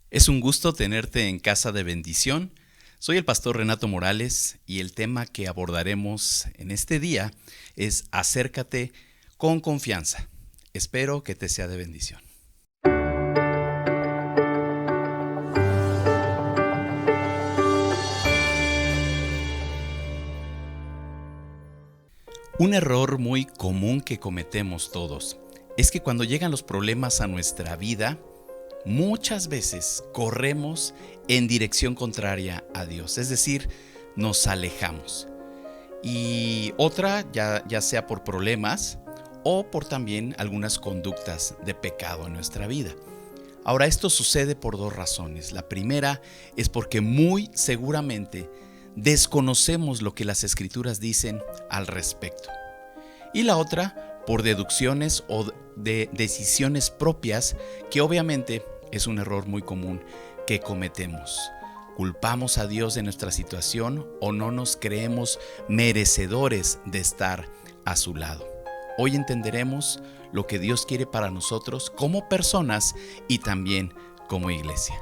Es un gusto tenerte en Casa de Bendición. Soy el pastor Renato Morales y el tema que abordaremos en este día es acércate con confianza. Espero que te sea de bendición. Un error muy común que cometemos todos es que cuando llegan los problemas a nuestra vida, muchas veces corremos en dirección contraria a Dios, es decir, nos alejamos. Y otra, ya sea por problemas o por también algunas conductas de pecado en nuestra vida. Ahora, esto sucede por dos razones. La primera es porque muy seguramente desconocemos lo que las Escrituras dicen al respecto. Y la otra, por deducciones o de decisiones propias, que obviamente es un error muy común que cometemos. Culpamos a Dios de nuestra situación o no nos creemos merecedores de estar a su lado. Hoy entenderemos lo que Dios quiere para nosotros como personas y también como iglesia.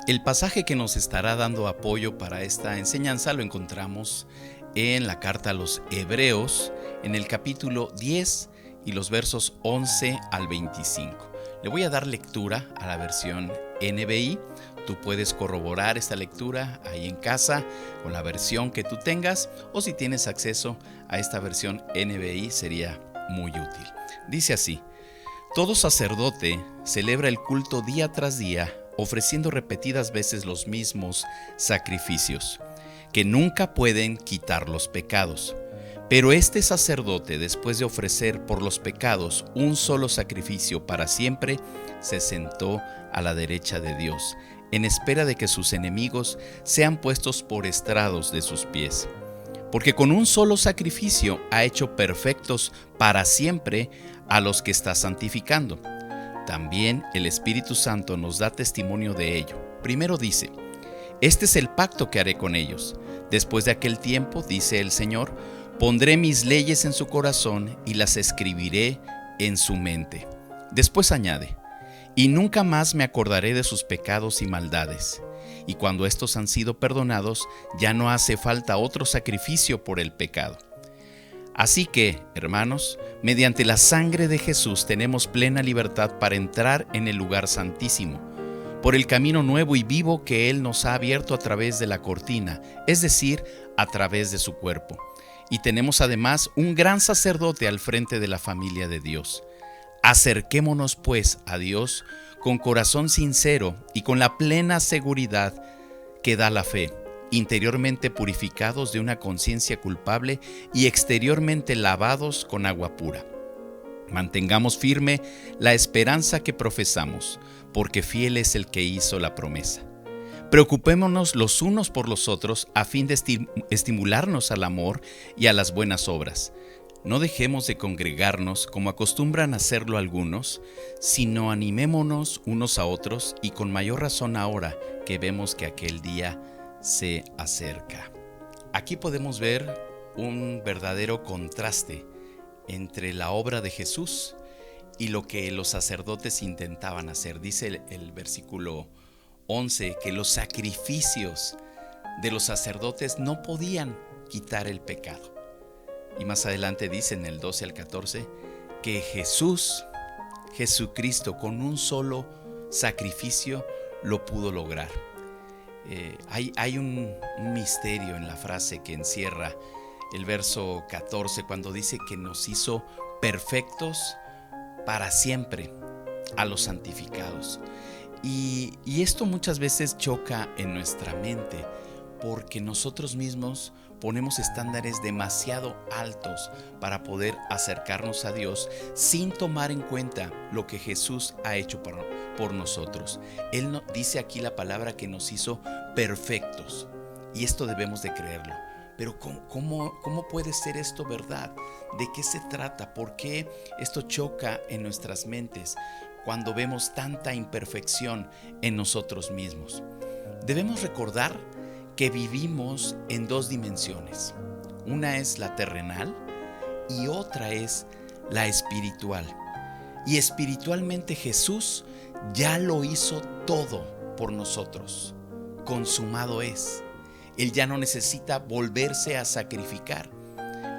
El pasaje que nos estará dando apoyo para esta enseñanza lo encontramos en la carta a los Hebreos, en el capítulo 10 y los versos 11 al 25. Le voy a dar lectura a la versión NBI. Tú puedes corroborar esta lectura ahí en casa con la versión que tú tengas, o si tienes acceso a esta versión NBI sería muy útil. Dice así: todo sacerdote celebra el culto día tras día, ofreciendo repetidas veces los mismos sacrificios, que nunca pueden quitar los pecados. Pero este sacerdote, después de ofrecer por los pecados un solo sacrificio para siempre, se sentó a la derecha de Dios, en espera de que sus enemigos sean puestos por estrados de sus pies. Porque con un solo sacrificio ha hecho perfectos para siempre a los que está santificando. También el Espíritu Santo nos da testimonio de ello. Primero dice: este es el pacto que haré con ellos. Después de aquel tiempo, dice el Señor, pondré mis leyes en su corazón y las escribiré en su mente. Después añade: y nunca más me acordaré de sus pecados y maldades. Y cuando estos han sido perdonados, ya no hace falta otro sacrificio por el pecado. Así que, hermanos, mediante la sangre de Jesús tenemos plena libertad para entrar en el lugar santísimo, por el camino nuevo y vivo que Él nos ha abierto a través de la cortina, es decir, a través de su cuerpo. Y tenemos además un gran sacerdote al frente de la familia de Dios. Acerquémonos pues a Dios con corazón sincero y con la plena seguridad que da la fe, interiormente purificados de una conciencia culpable y exteriormente lavados con agua pura. Mantengamos firme la esperanza que profesamos, porque fiel es el que hizo la promesa. Preocupémonos los unos por los otros a fin de estimularnos al amor y a las buenas obras. No dejemos de congregarnos como acostumbran hacerlo algunos, sino animémonos unos a otros, y con mayor razón ahora que vemos que aquel día se acerca. Aquí podemos ver un verdadero contraste entre la obra de Jesús y lo que los sacerdotes intentaban hacer. Dice el versículo 11 que los sacrificios de los sacerdotes no podían quitar el pecado. Y más adelante dice en el 12 al 14 que Jesucristo, con un solo sacrificio lo pudo lograr. Hay un misterio en la frase que encierra el verso 14, cuando dice que nos hizo perfectos para siempre a los santificados. Y esto muchas veces choca en nuestra mente, porque nosotros mismos ponemos estándares demasiado altos para poder acercarnos a Dios sin tomar en cuenta lo que Jesús ha hecho por nosotros. Él dice aquí la palabra que nos hizo perfectos, y esto debemos de creerlo. Pero ¿cómo puede ser esto verdad? ¿De qué se trata? ¿Por qué esto choca en nuestras mentes cuando vemos tanta imperfección en nosotros mismos? Debemos recordar que vivimos en dos dimensiones. Una es la terrenal y otra es la espiritual. Y espiritualmente Jesús ya lo hizo todo. por nosotros. Consumado es. Él ya no necesita volverse a sacrificar.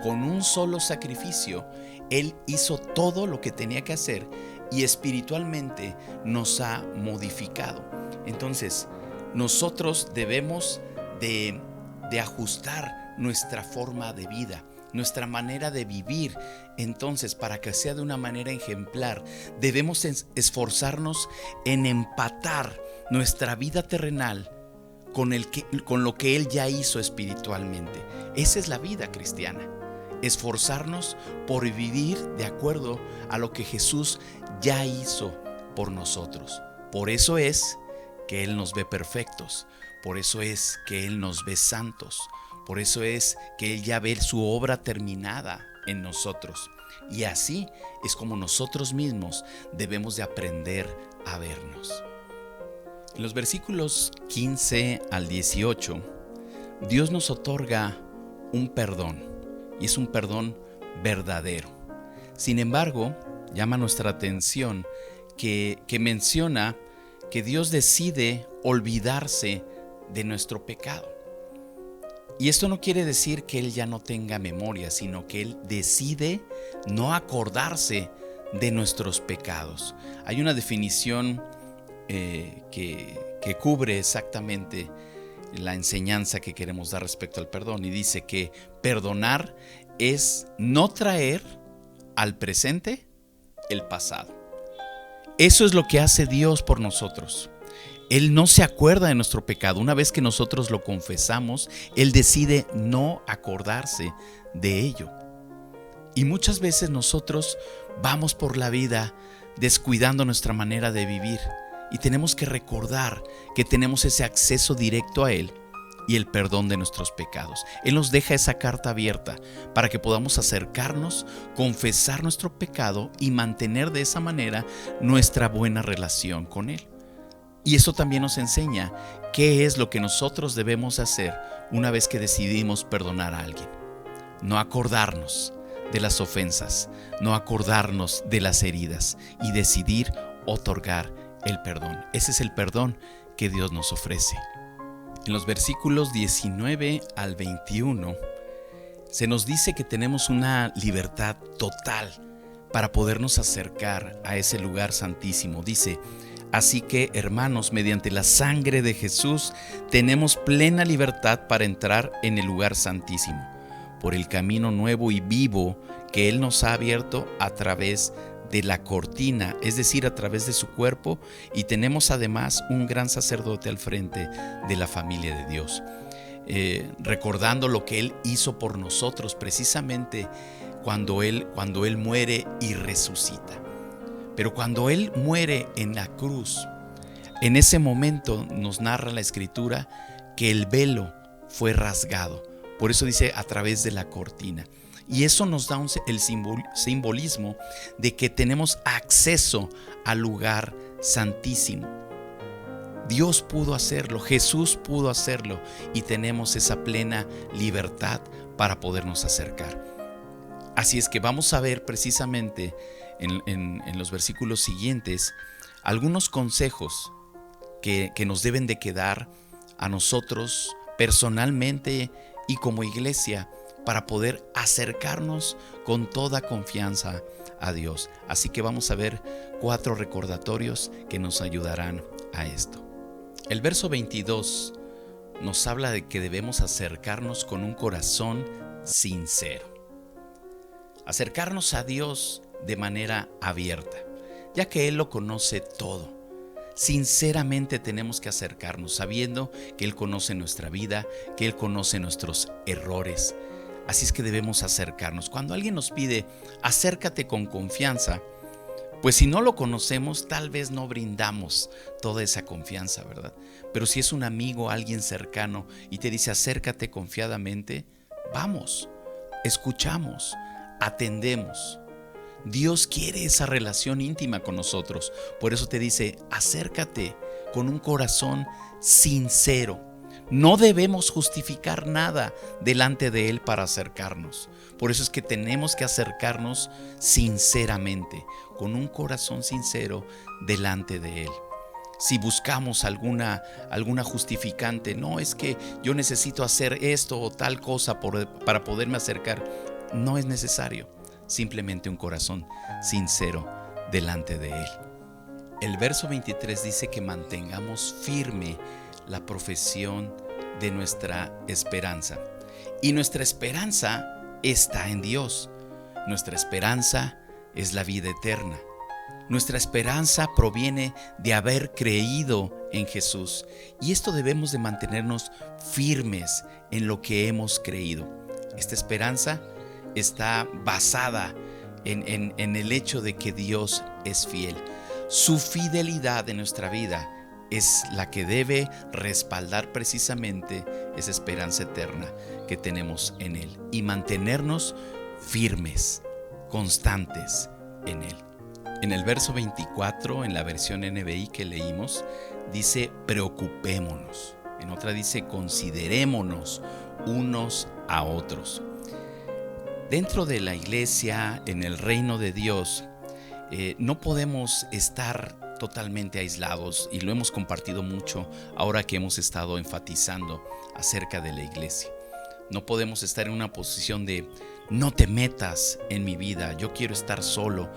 Con un solo sacrificio, Él hizo todo lo que tenía que hacer y espiritualmente nos ha modificado. Entonces, nosotros debemos de ajustar nuestra forma de vida, nuestra manera de vivir. Entonces, para que sea de una manera ejemplar, debemos esforzarnos en empatar nuestra vida terrenal con lo que Él ya hizo espiritualmente. Esa es la vida cristiana. Esforzarnos por vivir de acuerdo a lo que Jesús ya hizo por nosotros. Por eso es que Él nos ve perfectos. Por eso es que Él nos ve santos. Por eso es que Él ya ve su obra terminada en nosotros. Y así es como nosotros mismos debemos de aprender a vernos. En los versículos 15 al 18, Dios nos otorga un perdón, y es un perdón verdadero. Sin embargo, llama nuestra atención que menciona que Dios decide olvidarse de nuestro pecado. Y esto no quiere decir que Él ya no tenga memoria, sino que Él decide no acordarse de nuestros pecados. Hay una definición que cubre exactamente la enseñanza que queremos dar respecto al perdón, y dice que perdonar es no traer al presente el pasado. Eso es lo que hace Dios por nosotros. Él no se acuerda de nuestro pecado. Una vez que nosotros lo confesamos, Él decide no acordarse de ello. Y muchas veces nosotros vamos por la vida descuidando nuestra manera de vivir, y tenemos que recordar que tenemos ese acceso directo a Él y el perdón de nuestros pecados. Él nos deja esa carta abierta para que podamos acercarnos, confesar nuestro pecado y mantener de esa manera nuestra buena relación con Él. Y eso también nos enseña qué es lo que nosotros debemos hacer una vez que decidimos perdonar a alguien. No acordarnos de las ofensas, no acordarnos de las heridas, y decidir otorgar el perdón. Ese es el perdón que Dios nos ofrece. En los versículos 19 al 21 se nos dice que tenemos una libertad total para podernos acercar a ese lugar santísimo. Dice: así que, hermanos, mediante la sangre de Jesús tenemos plena libertad para entrar en el lugar santísimo, por el camino nuevo y vivo que Él nos ha abierto a través de la cortina, es decir, a través de su cuerpo, y tenemos además un gran sacerdote al frente de la familia de Dios, recordando lo que Él hizo por nosotros precisamente cuando Él muere y resucita. Pero cuando Él muere en la cruz, en ese momento nos narra la Escritura que el velo fue rasgado. Por eso dice a través de la cortina. Y eso nos da el simbolismo de que tenemos acceso al lugar santísimo. Dios pudo hacerlo, Jesús pudo hacerlo, y tenemos esa plena libertad para podernos acercar. Así es que vamos a ver precisamente en los versículos siguientes algunos consejos que nos deben de quedar a nosotros personalmente y como iglesia, para poder acercarnos con toda confianza a Dios. Así que vamos a ver 4 recordatorios que nos ayudarán a esto. El verso 22 nos habla de que debemos acercarnos con un corazón sincero. Acercarnos a Dios de manera abierta, ya que Él lo conoce todo. Sinceramente tenemos que acercarnos sabiendo que Él conoce nuestra vida, que Él conoce nuestros errores. Así es que debemos acercarnos. Cuando alguien nos pide acércate con confianza, pues si no lo conocemos, tal vez no brindamos toda esa confianza, ¿verdad? Pero si es un amigo, alguien cercano, y te dice acércate confiadamente, vamos, escuchamos, atendemos. Dios quiere esa relación íntima con nosotros. Por eso te dice, acércate con un corazón sincero. No debemos justificar nada delante de Él para acercarnos. Por eso es que tenemos que acercarnos sinceramente, con un corazón sincero delante de Él. si buscamos alguna justificante, no es que yo necesito hacer esto o tal cosa para poderme acercar, no es necesario, simplemente un corazón sincero delante de Él. El verso 23 dice que mantengamos firme la profesión de nuestra esperanza. Y nuestra esperanza está en Dios. Nuestra esperanza es la vida eterna. Nuestra esperanza proviene de haber creído en Jesús. Y esto debemos de mantenernos firmes en lo que hemos creído. Esta esperanza está basada en el hecho de que Dios es fiel. Su fidelidad en nuestra vida es la que debe respaldar precisamente esa esperanza eterna que tenemos en Él y mantenernos firmes, constantes en Él. En el verso 24, en la versión NBI que leímos, dice preocupémonos. En otra dice considerémonos unos a otros. Dentro de la iglesia, en el reino de Dios, no podemos estar totalmente aislados, y lo hemos compartido mucho ahora que hemos estado enfatizando acerca de la iglesia. No podemos estar en una posición de no te metas en mi vida, yo quiero estar solo.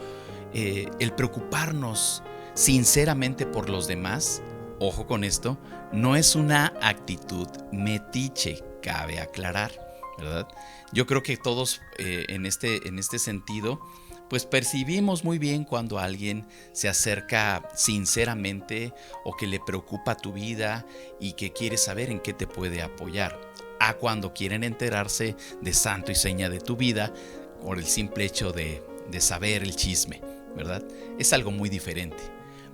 El preocuparnos sinceramente por los demás, ojo con esto, no es una actitud metiche, cabe aclarar, ¿verdad? Yo creo que todos en este sentido pues percibimos muy bien cuando alguien se acerca sinceramente o que le preocupa tu vida y que quiere saber en qué te puede apoyar, a cuando quieren enterarse de santo y seña de tu vida por el simple hecho de saber el chisme, ¿verdad? Es algo muy diferente.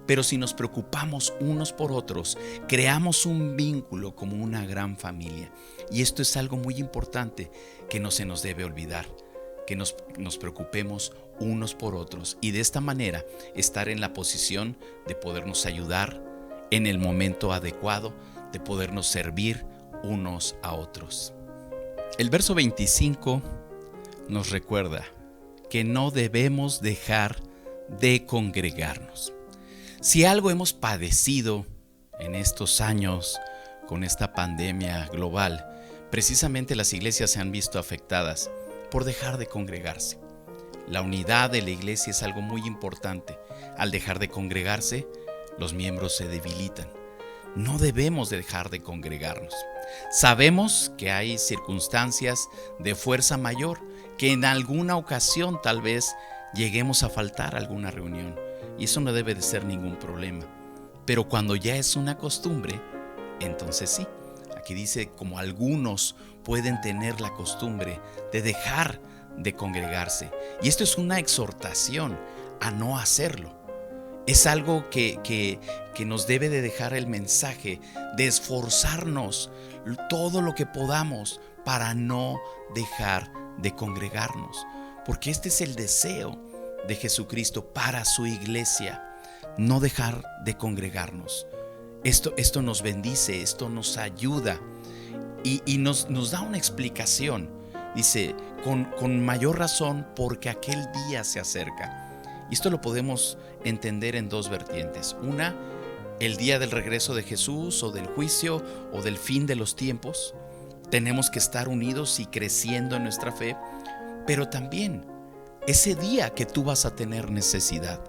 Pero si nos preocupamos unos por otros, creamos un vínculo como una gran familia. Y esto es algo muy importante que no se nos debe olvidar, que nos preocupemos unos por otros y de esta manera estar en la posición de podernos ayudar en el momento adecuado, de podernos servir unos a otros. El verso 25 nos recuerda que no debemos dejar de congregarnos. Si algo hemos padecido en estos años con esta pandemia global, precisamente las iglesias se han visto afectadas por dejar de congregarse. La unidad de la iglesia es algo muy importante. Al dejar de congregarse, los miembros se debilitan. No debemos de dejar de congregarnos. Sabemos que hay circunstancias de fuerza mayor, que en alguna ocasión tal vez lleguemos a faltar a alguna reunión, y eso no debe de ser ningún problema. Pero cuando ya es una costumbre, entonces sí. Aquí dice, como algunos pueden tener la costumbre de dejar de congregarse. Y esto es una exhortación a no hacerlo. Es algo que nos debe de dejar el mensaje de esforzarnos todo lo que podamos para no dejar de congregarnos. Porque este es el deseo de Jesucristo para su iglesia, no dejar de congregarnos. Esto nos bendice, esto nos ayuda y nos da una explicación. Dice, con mayor razón porque aquel día se acerca. Y esto lo podemos entender en dos vertientes. Una, el día del regreso de Jesús o del juicio o del fin de los tiempos. Tenemos que estar unidos y creciendo en nuestra fe. Pero también ese día que tú vas a tener necesidad,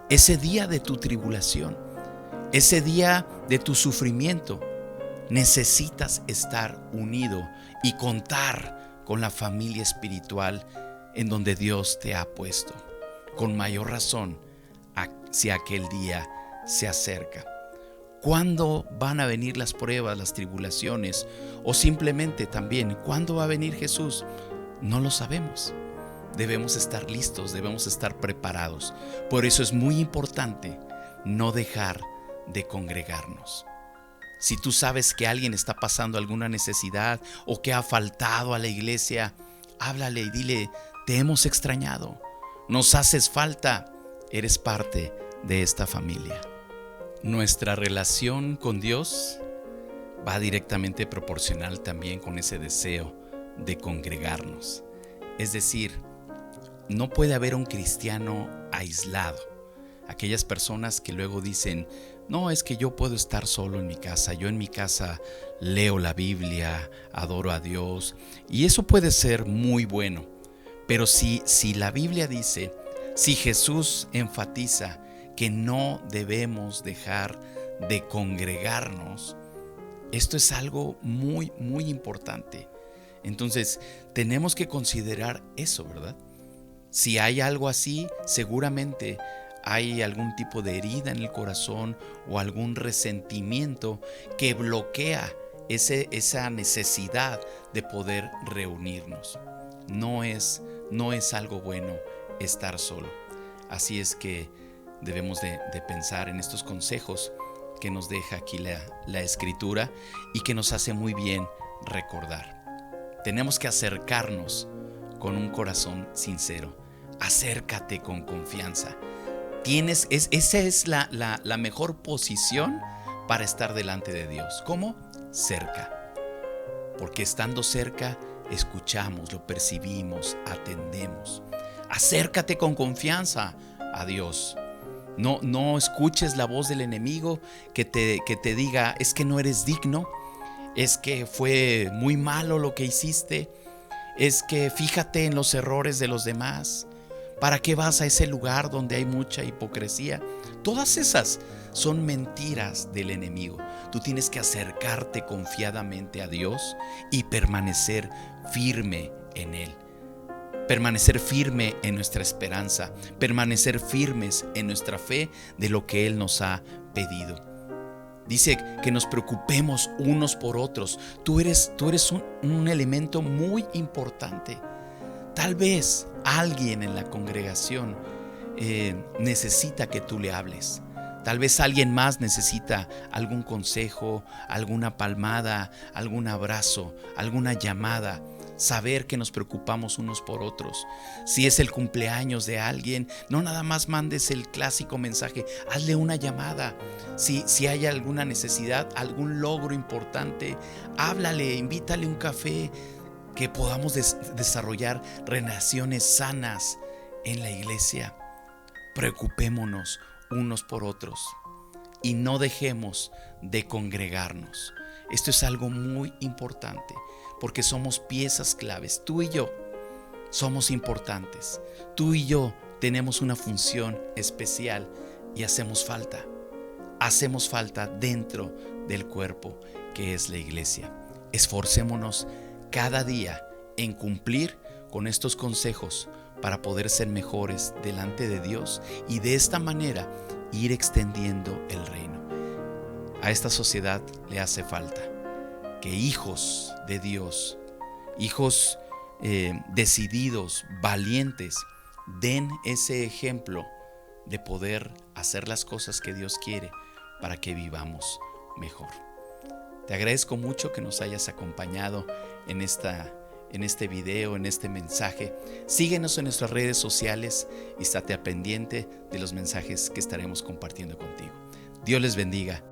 ese día de tu tribulación, ese día de tu sufrimiento, necesitas estar unido y contar con la familia espiritual en donde Dios te ha puesto. Con mayor razón, si aquel día se acerca. ¿Cuándo van a venir las pruebas, las tribulaciones? O simplemente también, ¿cuándo va a venir Jesús? No lo sabemos. Debemos estar listos, debemos estar preparados. Por eso es muy importante no dejar de congregarnos. Si tú sabes que alguien está pasando alguna necesidad o que ha faltado a la iglesia, háblale y dile, te hemos extrañado, nos haces falta, eres parte de esta familia. Nuestra relación con Dios va directamente proporcional también con ese deseo de congregarnos. Es decir, no puede haber un cristiano aislado. Aquellas personas que luego dicen, No, es que yo puedo estar solo en mi casa. Yo en mi casa leo la Biblia, adoro a Dios. Y eso puede ser muy bueno. Pero si la Biblia dice, si Jesús enfatiza que no debemos dejar de congregarnos, esto es algo muy, muy importante. Entonces, tenemos que considerar eso, ¿verdad? Si hay algo así, seguramente hay algún tipo de herida en el corazón o algún resentimiento que bloquea esa necesidad de poder reunirnos. No es algo bueno estar solo. Así es que debemos de pensar en estos consejos que nos deja aquí la Escritura y que nos hace muy bien recordar. Tenemos que acercarnos con un corazón sincero. Acércate con confianza. Esa es la mejor posición para estar delante de Dios. ¿Cómo? Cerca. Porque estando cerca, escuchamos, lo percibimos, atendemos. Acércate con confianza a Dios. No escuches la voz del enemigo que te diga, es que no eres digno, es que fue muy malo lo que hiciste, es que fíjate en los errores de los demás. ¿Para qué vas a ese lugar donde hay mucha hipocresía? Todas esas son mentiras del enemigo. Tú tienes que acercarte confiadamente a Dios y permanecer firme en Él. Permanecer firme en nuestra esperanza, permanecer firmes en nuestra fe de lo que Él nos ha pedido. Dice que nos preocupemos unos por otros. Tú eres un elemento muy importante. Tal vez alguien en la congregación necesita que tú le hables. Tal vez alguien más necesita algún consejo, alguna palmada, algún abrazo, alguna llamada. Saber que nos preocupamos unos por otros. Si es el cumpleaños de alguien, no nada más mandes el clásico mensaje, hazle una llamada. Si hay alguna necesidad, algún logro importante, háblale, invítale un café, que podamos desarrollar relaciones sanas en la iglesia. Preocupémonos unos por otros y no dejemos de congregarnos. Esto es algo muy importante porque somos piezas claves. Tú y yo somos importantes. Tú y yo tenemos una función especial y hacemos falta. Hacemos falta dentro del cuerpo que es la iglesia. Esforcémonos cada día en cumplir con estos consejos para poder ser mejores delante de Dios y de esta manera ir extendiendo el reino. A esta sociedad le hace falta que hijos de Dios, hijos decididos, valientes, den ese ejemplo de poder hacer las cosas que Dios quiere para que vivamos mejor. Te agradezco mucho que nos hayas acompañado en este video, en este mensaje. Síguenos en nuestras redes sociales y estate al pendiente de los mensajes que estaremos compartiendo contigo. Dios les bendiga.